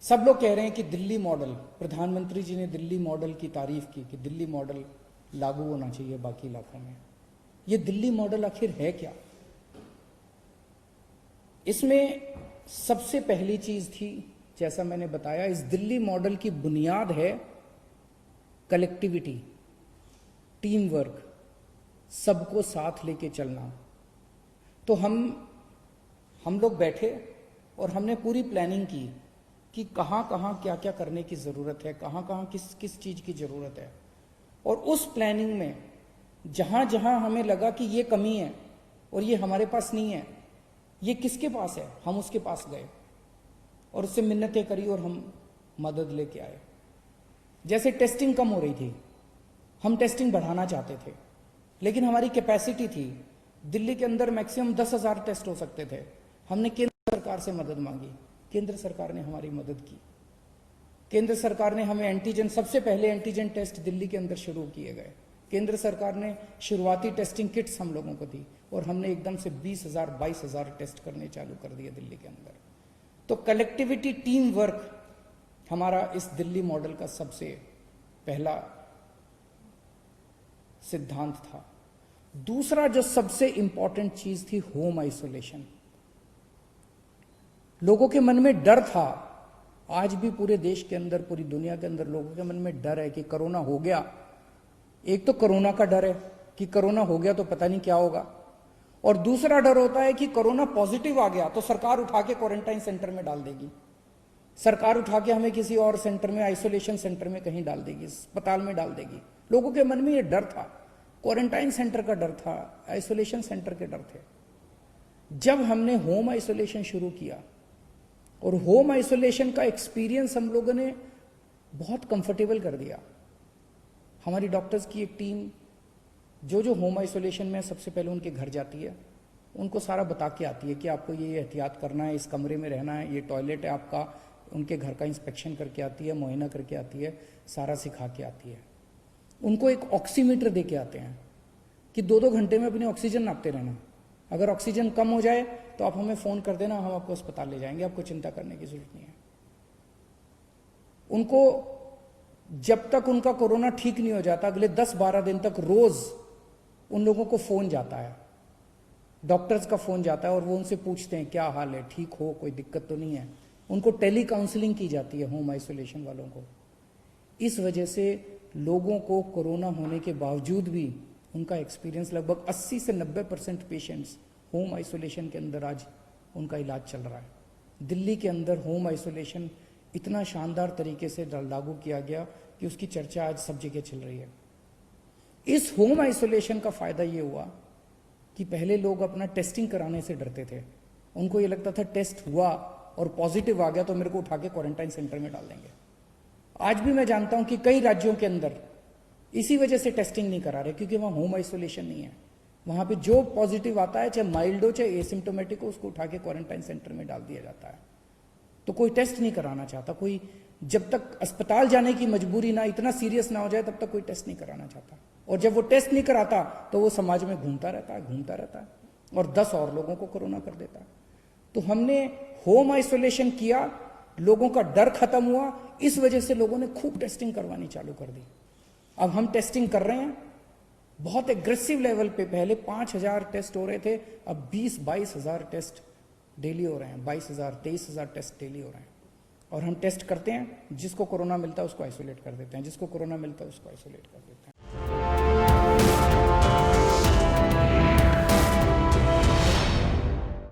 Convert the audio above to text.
सब लोग कह रहे हैं कि दिल्ली मॉडल, प्रधानमंत्री जी ने दिल्ली मॉडल की तारीफ की कि दिल्ली मॉडल लागू होना चाहिए बाकी इलाकों में। ये दिल्ली मॉडल आखिर है क्या? इसमें सबसे पहली चीज थी, जैसा मैंने बताया, इस दिल्ली मॉडल की बुनियाद है कलेक्टिविटी, टीम वर्क, सबको साथ लेके चलना। तो हम लोग बैठे और हमने पूरी प्लानिंग की कि कहाँ कहाँ क्या क्या करने की ज़रूरत है, कहाँ कहाँ किस किस चीज़ की ज़रूरत है। और उस प्लानिंग में जहाँ जहाँ हमें लगा कि ये कमी है और ये हमारे पास नहीं है, ये किसके पास है, हम उसके पास गए और उससे मिन्नतें करी और हम मदद लेके आए। जैसे टेस्टिंग कम हो रही थी, हम टेस्टिंग बढ़ाना चाहते थे, लेकिन हमारी कैपेसिटी थी, दिल्ली के अंदर मैक्सिमम 10,000 टेस्ट हो सकते थे। हमने केंद्र सरकार से मदद मांगी, केंद्र सरकार ने हमारी मदद की। केंद्र सरकार ने हमें एंटीजन, सबसे पहले एंटीजन टेस्ट दिल्ली के अंदर शुरू किए गए। केंद्र सरकार ने शुरुआती टेस्टिंग किट्स हम लोगों को दी और हमने एकदम से 20,000 22,000 टेस्ट करने चालू कर दिए दिल्ली के अंदर। तो कलेक्टिविटी, टीम वर्क हमारा इस दिल्ली मॉडल का सबसे पहला सिद्धांत था। दूसरा जो सबसे इंपॉर्टेंट चीज थी, होम आइसोलेशन। लोगों के मन में डर था, आज भी पूरे देश के अंदर, पूरी दुनिया के अंदर लोगों के मन में डर है कि कोरोना हो गया। एक तो कोरोना का डर है कि कोरोना हो गया तो पता नहीं क्या होगा, और दूसरा डर होता है कि कोरोना पॉजिटिव आ गया तो सरकार उठा के क्वारंटाइन सेंटर में डाल देगी, सरकार उठा के हमें किसी और सेंटर में, आइसोलेशन सेंटर में कहीं डाल देगी, अस्पताल में डाल देगी। लोगों के मन में ये डर था, क्वारंटाइन सेंटर का डर था, आइसोलेशन सेंटर के डर थे। जब हमने होम आइसोलेशन शुरू किया और होम आइसोलेशन का एक्सपीरियंस हम लोगों ने बहुत कंफर्टेबल कर दिया। हमारी डॉक्टर्स की एक टीम जो होम आइसोलेशन में सबसे पहले उनके घर जाती है, उनको सारा बता के आती है कि आपको ये एहतियात करना है, इस कमरे में रहना है, ये टॉयलेट है आपका। उनके घर का इंस्पेक्शन करके आती है, मुआयना करके आती है, सारा सिखा के आती है। उनको एक ऑक्सीमीटर दे के आते हैं कि 2-2 घंटे में अपनी ऑक्सीजन नापते रहना। अगर ऑक्सीजन कम हो जाए तो आप हमें फ़ोन कर देना, हम आपको अस्पताल ले जाएंगे, आपको चिंता करने की जरूरत नहीं है। उनको जब तक उनका कोरोना ठीक नहीं हो जाता, अगले 10-12 दिन तक रोज उन लोगों को फ़ोन जाता है, डॉक्टर्स का फ़ोन जाता है और वो उनसे पूछते हैं क्या हाल है, ठीक हो, कोई दिक्कत तो नहीं है। उनको टेली काउंसलिंग की जाती है होम आइसोलेशन वालों को। इस वजह से लोगों को कोरोना होने के बावजूद भी उनका एक्सपीरियंस, लगभग 80 से 90% पेशेंट्स होम आइसोलेशन के अंदर आज उनका इलाज चल रहा है। दिल्ली के अंदर होम आइसोलेशन इतना शानदार तरीके से लागू किया गया कि उसकी चर्चा आज सब जगह चल रही है। इस होम आइसोलेशन का फायदा ये हुआ कि पहले लोग अपना टेस्टिंग कराने से डरते थे। उनको ये लगता था टेस्ट हुआ और पॉजिटिव आ गया तो मेरे को उठा के क्वारंटाइन सेंटर में डाल देंगे। आज भी मैं जानता हूं कि कई राज्यों के अंदर इसी वजह से टेस्टिंग नहीं करा रहे, क्योंकि वहां होम आइसोलेशन नहीं है। वहां पे जो पॉजिटिव आता है, चाहे माइल्ड हो चाहे एसिम्टोमेटिक हो, उसको उठा के क्वारंटाइन सेंटर में डाल दिया जाता है। तो कोई टेस्ट नहीं कराना चाहता, कोई जब तक अस्पताल जाने की मजबूरी ना, इतना सीरियस ना हो जाए, तब तक कोई टेस्ट नहीं कराना चाहता। और जब वो टेस्ट नहीं कराता तो वो समाज में घूमता रहता है और 10 और लोगों को कोरोना कर देता है। तो हमने होम आइसोलेशन किया, लोगों का डर खत्म हुआ, इस वजह से लोगों ने खूब टेस्टिंग करवानी चालू कर दी। अब हम टेस्टिंग कर रहे हैं बहुत एग्रेसिव लेवल पे। पहले 5,000 टेस्ट हो रहे थे, अब 20-22,000 टेस्ट डेली हो रहे हैं, 22,000 23,000 टेस्ट डेली हो रहे हैं। और हम टेस्ट करते हैं, जिसको कोरोना मिलता है उसको आइसोलेट कर देते हैं, जिसको कोरोना मिलता है उसको आइसोलेट कर देते हैं।